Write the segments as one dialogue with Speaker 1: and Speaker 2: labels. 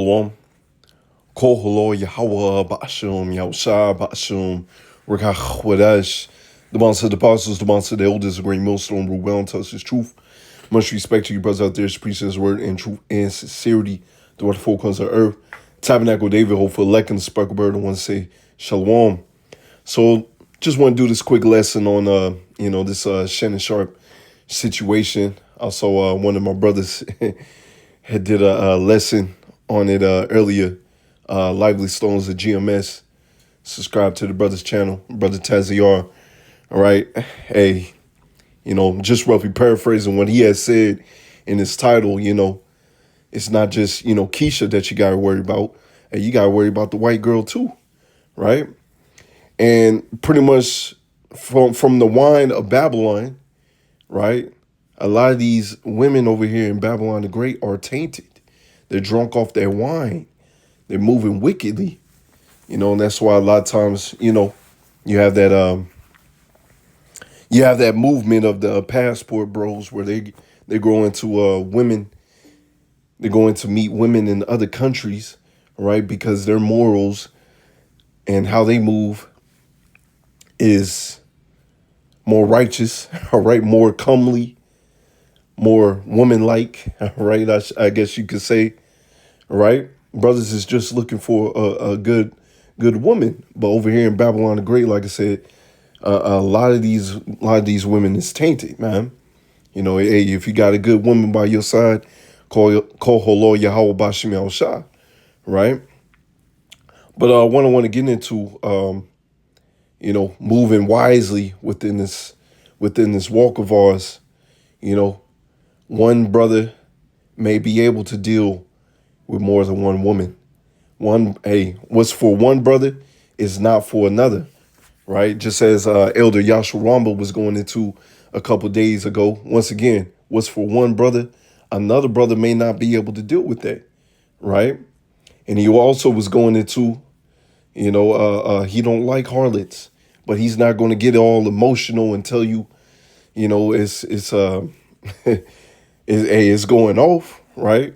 Speaker 1: Shalom. Koholo Yahweh Ba'ashum Yahusha Ba'ashum Rakach Wadash. The monster of the apostles, the monster of the elders, the great millstone, rule well and tell us his truth. Much respect to you brothers out there, preaching his word in truth and sincerity throughout the four corners of earth. Tabernacle David, hope for elect and the sparkle bird, and want to say Shalom. So just want to do this quick lesson on this Shannon Sharp situation. Also, one of my brothers had did a lesson on it earlier. Lively Stones of GMS. Subscribe to the brother's channel, Brother Taziar. All right. Hey, just roughly paraphrasing what he has said in his title, it's not just, Keisha that you got to worry about. Hey, you got to worry about the white girl too. Right. And pretty much from the wine of Babylon, right? A lot of these women over here in Babylon the Great are tainted. They're drunk off their wine. They're moving wickedly, and that's why a lot of times, you have that movement of the passport bros where they go into women, they're going to meet women in other countries, right? Because their morals and how they move is more righteous, all right, more comely, more woman-like, right? I guess you could say, right? Brothers is just looking for a good woman, but over here in Babylon the Great, like I said, a lot of these women is tainted, man. Hey, if you got a good woman by your side, call Holo Yahweh Bashim Yahushua, right? But what I want to get into, moving wisely within this walk of ours, one brother may be able to deal with more than one woman. What's for one brother is not for another, right? Just as Elder Yashua Ramba was going into a couple days ago. Once again, what's for one brother, another brother may not be able to deal with that, right? And he also was going into, he don't like harlots, but he's not going to get all emotional and tell you, it's going off, right?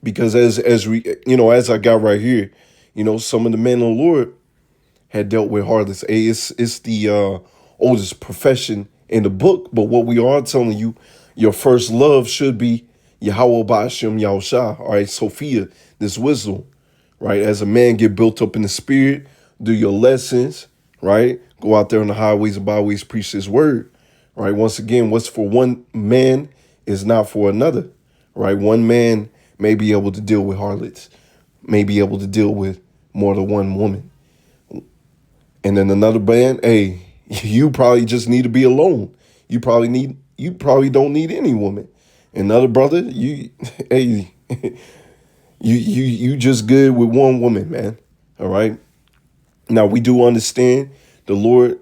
Speaker 1: Because as I got right here, some of the men of the Lord had dealt with harlots. It's the oldest profession in the book, but what we are telling you, your first love should be Yahweh Ba'ashem Yahusha, all right, Sophia, this wisdom, right? As a man, get built up in the spirit, do your lessons, right? Go out there on the highways and byways, preach his word, right? Once again, what's for one man is not for another, right? One man may be able to deal with harlots, may be able to deal with more than one woman. And then another man, hey, you probably just need to be alone. You probably don't need any woman. Another brother, you just good with one woman, man. All right. Now we do understand the Lord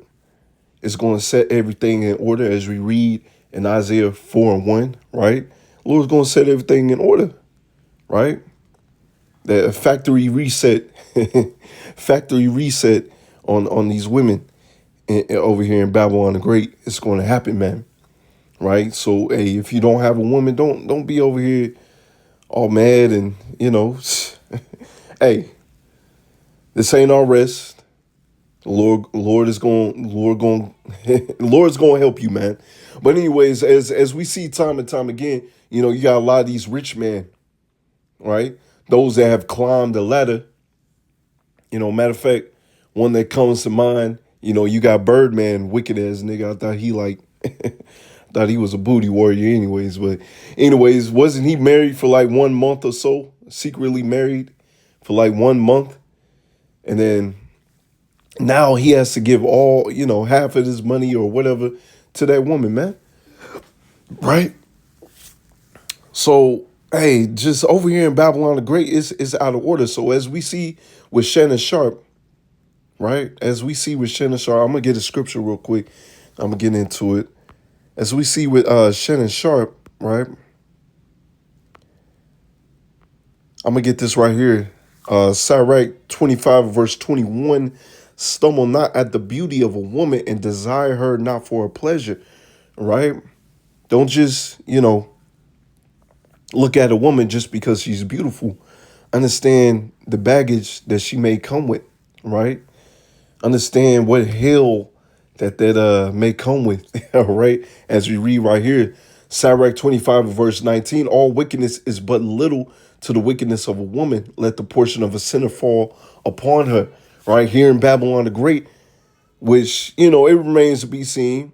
Speaker 1: is going to set everything in order as we read in Isaiah 4:1, right? The Lord's going to set everything in order, right? That factory reset, on these women over here in Babylon the Great. It's going to happen, man. Right. So, hey, if you don't have a woman, don't be over here all mad and hey, this ain't our rest. The Lord's going to help you, man. But anyways, as we see time and time again, you got a lot of these rich men, right? Those that have climbed the ladder. Matter of fact, one that comes to mind, you got Birdman, wicked ass nigga. I thought thought he was a booty warrior anyways. But anyways, wasn't he married for like 1 month or so? Secretly married for like 1 month. And then now he has to give all, half of his money or whatever to that woman, man. Right? So, hey, just over here in Babylon the Great, it's out of order. So as we see with Shannon Sharp, right? As we see with Shannon Sharp, I'm going to get a scripture real quick. I'm going to get into it. As we see with Shannon Sharp, right? I'm going to get this right here. Sirach 25, verse 21. Stumble not at the beauty of a woman and desire her not for her pleasure, right? Don't just, look at a woman just because she's beautiful. Understand the baggage that she may come with, right? Understand what hell that may come with, all right? As we read right here, Sirach 25 verse 19, all wickedness is but little to the wickedness of a woman. Let the portion of a sinner fall upon her. Right here in Babylon the Great, which, it remains to be seen.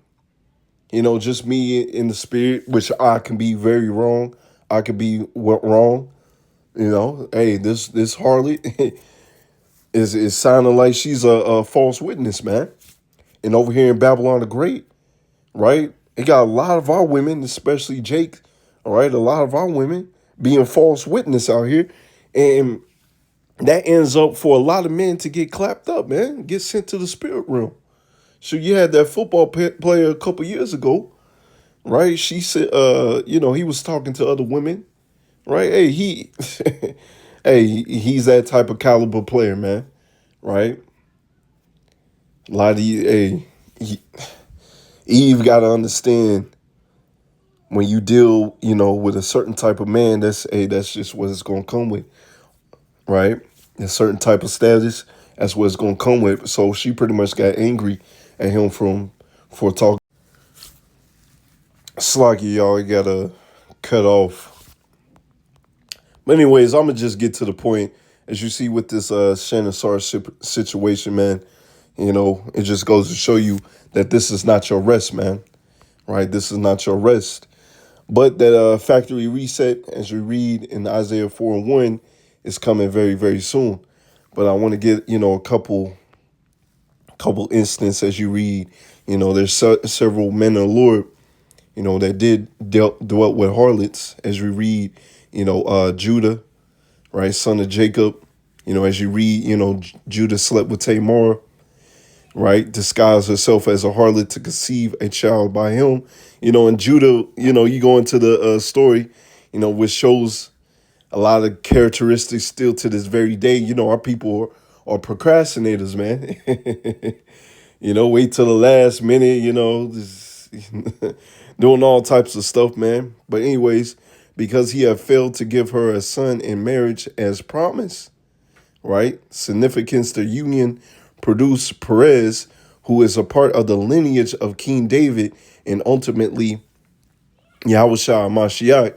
Speaker 1: Just me in the spirit, which I can be very wrong. I could be wrong. Hey, this harlot is sounding like she's a false witness, man. And over here in Babylon the Great, right? It got a lot of our women, especially Jake, all right, a lot of our women being false witness out here. And that ends up for a lot of men to get clapped up, man, get sent to the spirit realm. So you had that football player a couple years ago, right? She said, he was talking to other women, right? Hey, hey, he's that type of caliber player, man, right? A lot of you, hey, Eve got to understand when you deal, with a certain type of man, that's just what it's gonna come with, right? A certain type of status, that's what it's gonna come with. So she pretty much got angry at him for talking. Slocky, y'all gotta cut off. But anyways, I'm gonna just get to the point. As you see with this Shannon Sar situation, man, it just goes to show you that this is not your rest, man. Right? This is not your rest. But that factory reset, as we read in Isaiah 4:1, is coming very, very soon. But I want to get, a couple instances as you read. There's several men of the Lord, that dwelt with harlots, as we read, Judah, right, son of Jacob. As you read, Judah slept with Tamar, right, disguised herself as a harlot to conceive a child by him. And Judah, you go into the story, which shows a lot of characteristics still to this very day. Our people are procrastinators, man. Wait till the last minute, just doing all types of stuff, man. But anyways, because he had failed to give her a son in marriage as promised, right? Significance, the union produced Perez, who is a part of the lineage of King David and ultimately Yahushua Mashiach,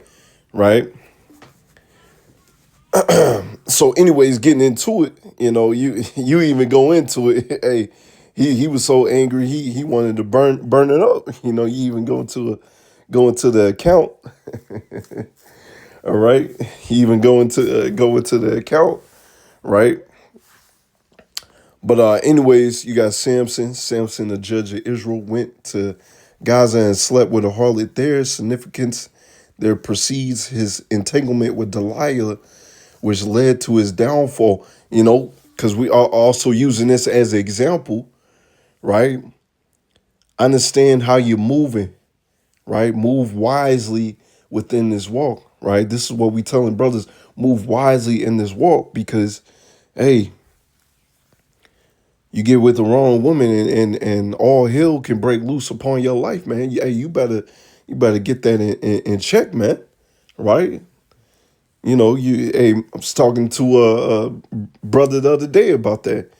Speaker 1: right? So anyways, getting into it, you even go into it. Hey, he was so angry, he wanted to burn it up. You even go into the account. All right. He even go into the account, right? But anyways, you got Samson. Samson, the judge of Israel, went to Gaza and slept with a harlot there. Significance there precedes his entanglement with Delilah, which led to his downfall. Because we are also using this as an example, right? Understand how you're moving, right? Move wisely within this walk, right? This is what we telling brothers, move wisely in this walk, because, hey, you get with the wrong woman and all hell can break loose upon your life, man. Hey, you better get that in check, man. Right? Hey, I was talking to a brother the other day about that.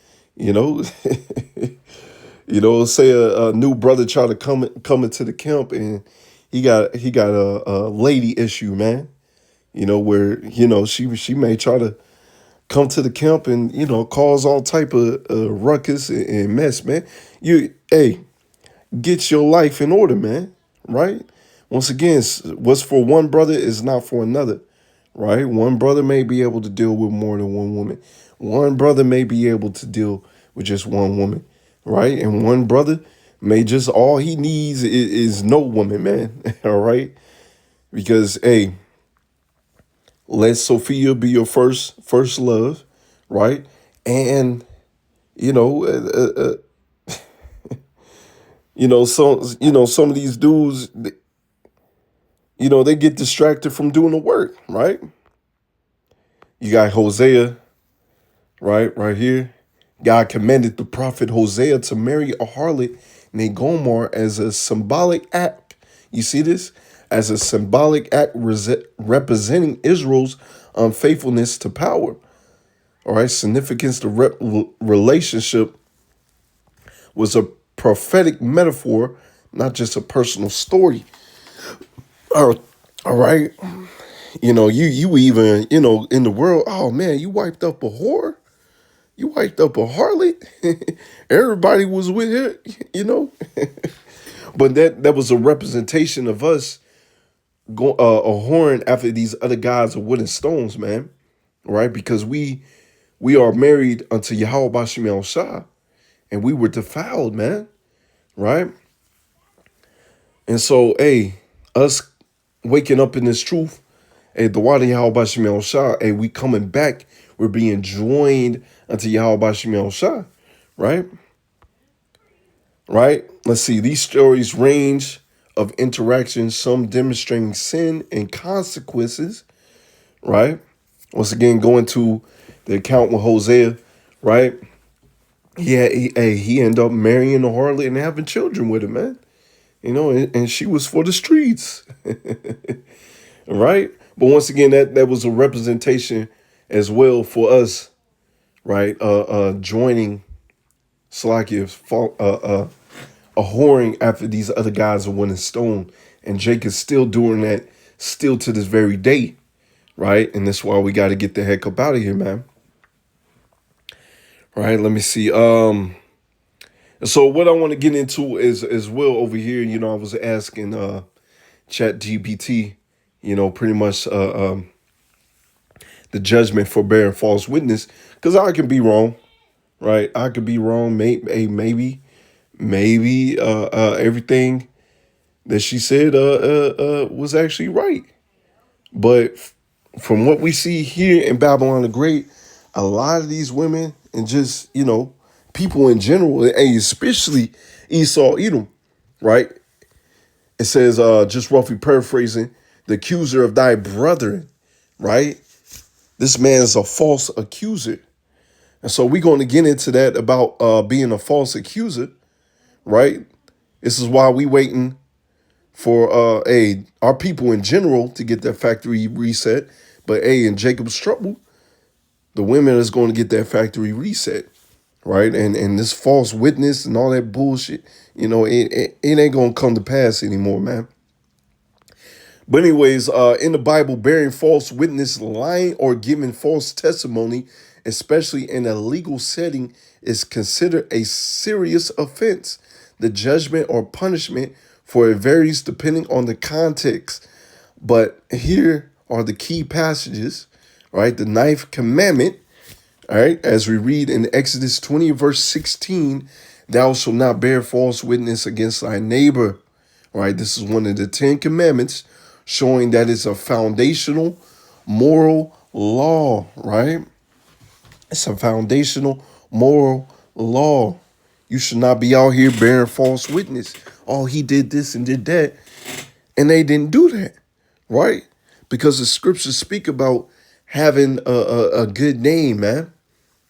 Speaker 1: Say a new brother try to come into the camp and he got a lady issue, man. Where she may try to come to the camp and cause all type of ruckus and mess, man. Hey, get your life in order, man. Right? Once again, what's for one brother is not for another. Right? One brother may be able to deal with more than one woman. One brother may be able to deal with just one woman. Right? And one brother may just all he needs is no woman, man. All right? Because hey, let Sophia be your first love, right? And you know, some of these dudes, they get distracted from doing the work, right? You got Hosea, right here. God commanded the prophet Hosea to marry a harlot named Gomer as a symbolic act. You see this? as a symbolic act representing Israel's unfaithfulness to power. All right, significance, the relationship was a prophetic metaphor, not just a personal story. All right, you even in the world. Oh man, you wiped up a whore, you wiped up a harlot. Everybody was with her, but that was a representation of us a whoring after these other gods of wood and stones, man. Right, because we are married unto Yahweh Bashim El Shah, and we were defiled, man. Right, and so hey, us waking up in this truth. Hey, the water Yahweh Bashim El Shah, hey, we coming back. We're being joined unto Yahweh Bashim El Shah, right? Right? Let's see. These stories range of interactions, some demonstrating sin and consequences, right? Once again, going to the account with Hosea, right? He ended up marrying a harlot and having children with him, man. And she was for the streets. Right? But once again, that was a representation as well for us, right? Joining Salakia, a whoring after these other guys are winning stone. And Jake is still doing that still to this very day, right? And that's why we got to get the heck up out of here, man. Right, let me see. So what I want to get into is as well over here, I was asking Chat GPT, pretty much the judgment for bearing false witness, because I can be wrong, right? I could be wrong. Maybe everything that she said was actually right. But from what we see here in Babylon the Great, a lot of these women and just, people in general, and especially Esau, Edom, right? It says, just roughly paraphrasing, the accuser of thy brethren, right? This man is a false accuser. And so we're going to get into that about being a false accuser, right? This is why we waiting for our people in general to get their factory reset. But in Jacob's trouble, the women is going to get their factory reset, right? And this false witness and all that bullshit, it ain't going to come to pass anymore, man. But anyways, in the Bible, bearing false witness, lying or giving false testimony, especially in a legal setting, is considered a serious offense. The judgment or punishment for it varies depending on the context. But here are the key passages, right? The ninth commandment, all right, as we read in Exodus 20, verse 16, thou shalt not bear false witness against thy neighbor. All right, this is one of the 10 commandments, showing that it's a foundational moral law, right? It's a foundational moral law. You should not be out here bearing false witness. Oh, he did this and did that. And they didn't do that, right? Because the scriptures speak about having a good name, man,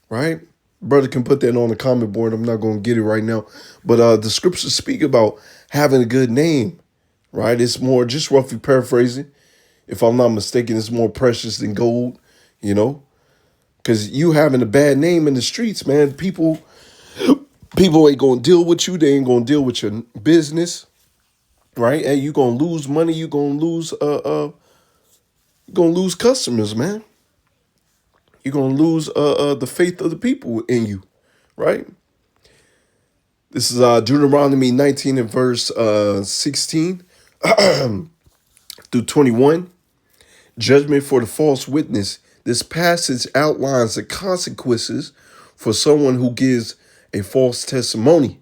Speaker 1: right? Brother can put that on the comment board. I'm not going to get it right now. But the scriptures speak about having a good name, right? It's more, just roughly paraphrasing, if I'm not mistaken, it's more precious than gold, because you having a bad name in the streets, man, people ain't going to deal with you. They ain't going to deal with your business, right? And you're going to lose money. You're going to lose customers, man. You're going to lose the faith of the people in you, right? This is Deuteronomy 19 and verse 16 through 21. Judgment for the false witness. This passage outlines the consequences for someone who gives a false testimony,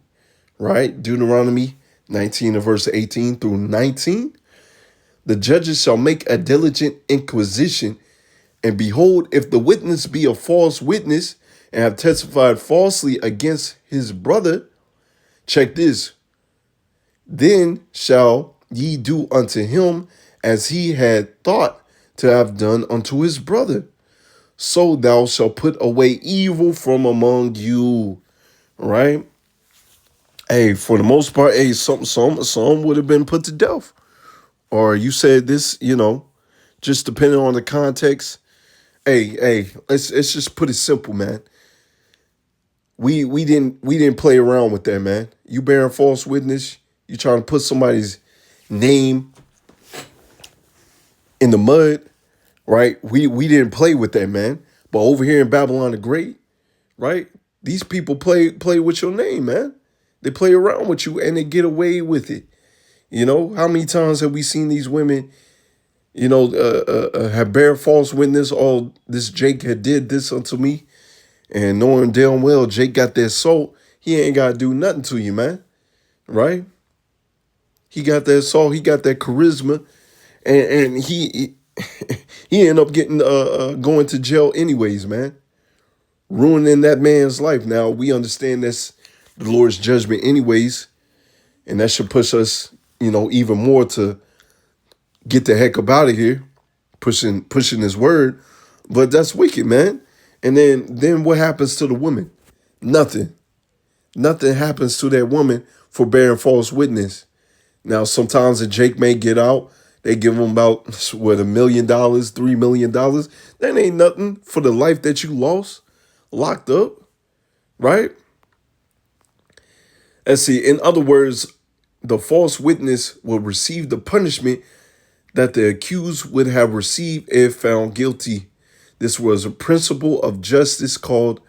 Speaker 1: right? Deuteronomy 19 and verse 18 through 19. The judges shall make a diligent inquisition, and behold, if the witness be a false witness and have testified falsely against his brother, check this, then shall ye do unto him as he had thought to have done unto his brother. So thou shalt put away evil from among you. Right? Hey, for the most part, some would have been put to death. or you said this, just depending on the context. Hey, let's just put it simple, man. We didn't play around with that, man. You bearing false witness, you trying to put somebody's name in the mud, right? We didn't play with that, man. But over here in Babylon the Great, right? These people play with your name, man. They play around with you and they get away with it. How many times have we seen these women, have bear false witness? Oh, this Jake had did this unto me, and knowing damn well Jake got that soul, he ain't got to do nothing to you, man. Right? He got that soul, he got that charisma, and he he ended up getting going to jail anyways, man. Ruining that man's life. Now we understand that's the Lord's judgment anyways, and that should push us, even more to get the heck up out of here, pushing his word. But that's wicked, man. And then what happens to the woman? Nothing. Nothing happens to that woman for bearing false witness. Now sometimes a Jake may get out. They give him about $1 million, $3 million. That ain't nothing for the life that you lost, locked up, right? Let's see. In other words, the false witness will receive the punishment that the accused would have received if found guilty. This was a principle of justice called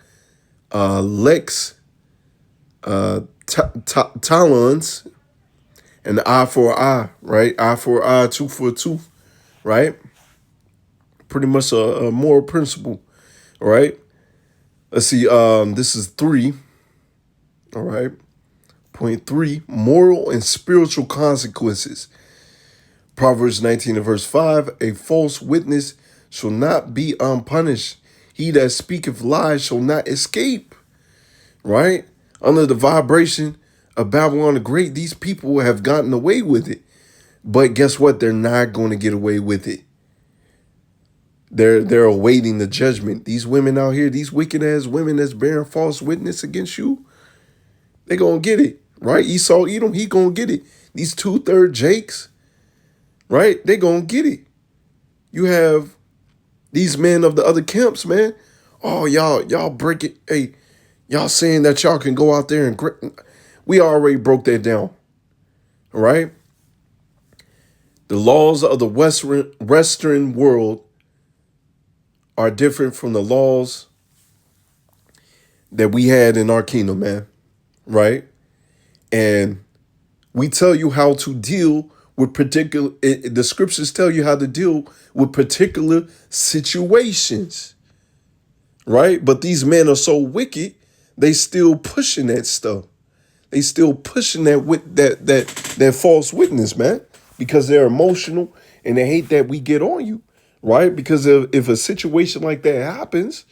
Speaker 1: lex talons, an eye for an eye, right? Eye for an eye, tooth for a tooth, right? Pretty much a moral principle, right? Let's see. This is 3. All right. Point 3: moral and spiritual consequences. Proverbs 19 and verse 5: a false witness shall not be unpunished. He that speaketh lies shall not escape. Right? Under the vibration of Babylon the Great, these people have gotten away with it. But guess what? They're not going to get away with it. They're awaiting the judgment. These women out here, these wicked ass women that's bearing false witness against you, they gonna get it. Right? Esau, Edom, he gonna get it. These 2/3 Jakes, right? They gonna get it. You have these men of the other camps, man. Oh, y'all break it. Hey, y'all saying that y'all can go out there and we already broke that down. All right? The laws of the Western world are different from the laws that we had in our kingdom, man. Right? And we tell you how to deal with the scriptures tell you how to deal with particular situations, right? But these men are so wicked, they still pushing that stuff. They still pushing that false witness, man, because they're emotional and they hate that we get on you, right? Because if a situation like that happens,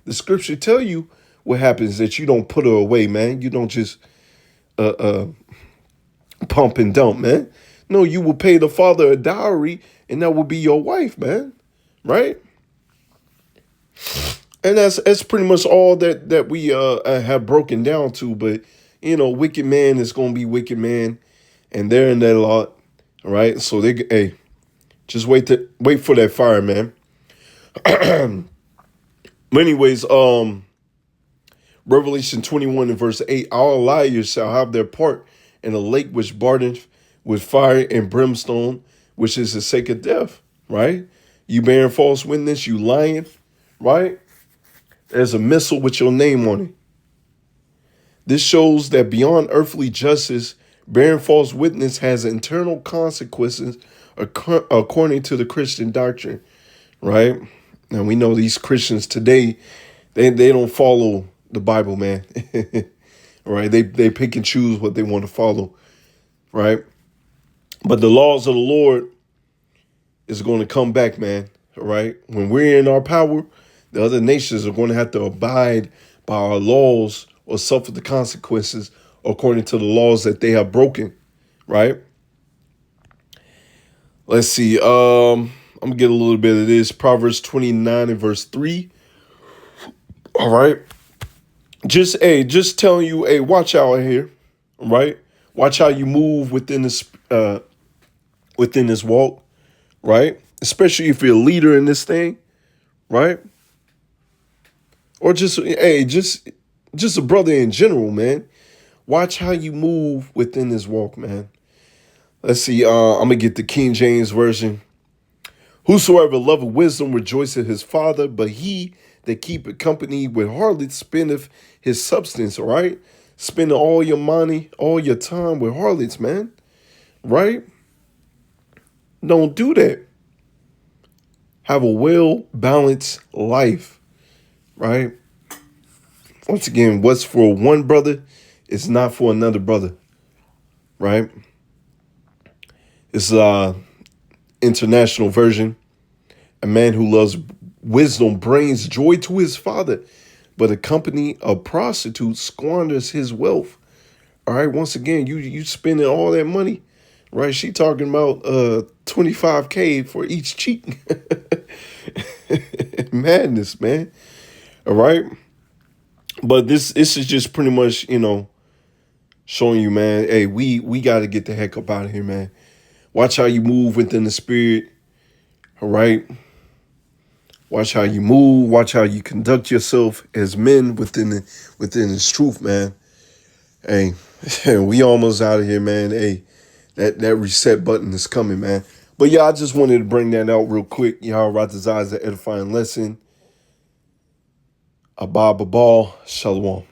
Speaker 1: the scripture tell you what happens, that you don't put her away, man. You don't just pump and dump, man. No, you will pay the father a dowry, and that will be your wife, man. Right? And that's pretty much all that we have broken down to. But wicked man is gonna be wicked man, and they're in that lot, right? So just wait for that fire, man. But anyways, Revelation 21 and verse 8: our liars shall have their part in a lake which burneth with fire and brimstone, which is the second death, right? You bearing false witness, you lying, right? There's a missile with your name on it. This shows that beyond earthly justice, bearing false witness has internal consequences according to the Christian doctrine, right? And we know these Christians today, they don't follow the Bible, man. Right? They pick and choose what they want to follow, right? But the laws of the Lord is going to come back, man. All right. When we're in our power, the other nations are going to have to abide by our laws or suffer the consequences according to the laws that they have broken. Right. Let's see. I'm gonna get a little bit of this. Proverbs 29 and verse 3. All right. Just telling you, watch out here. Right. Watch how you move within the within this walk, right? Especially if you're a leader in this thing, right? Or just, hey, just a brother in general, man. Watch how you move within this walk, man. Let's see. I'm gonna get the King James version. Whosoever loveth wisdom rejoiceth his father, but he that keepeth company with harlots spendeth his substance. All right, spending all your money, all your time with harlots, man. Right? Don't do that. Have a well balanced life. Right? Once again, what's for one brother is not for another brother. Right? It's international version. A man who loves wisdom brings joy to his father, but a company of prostitutes squanders his wealth. All right. Once again, you spending all that money, right? She talking about 25K for each cheek. Madness, man. All right. But this is just pretty much, showing you, man. Hey, we got to get the heck up out of here, man. Watch how you move within the spirit. All right. Watch how you move. Watch how you conduct yourself as men within this truth, man. Hey, we almost out of here, man. Hey, that reset button is coming, man. But yeah, I just wanted to bring that out real quick. Y'all Ratazai is an edifying lesson. Abba Babal. Shalom.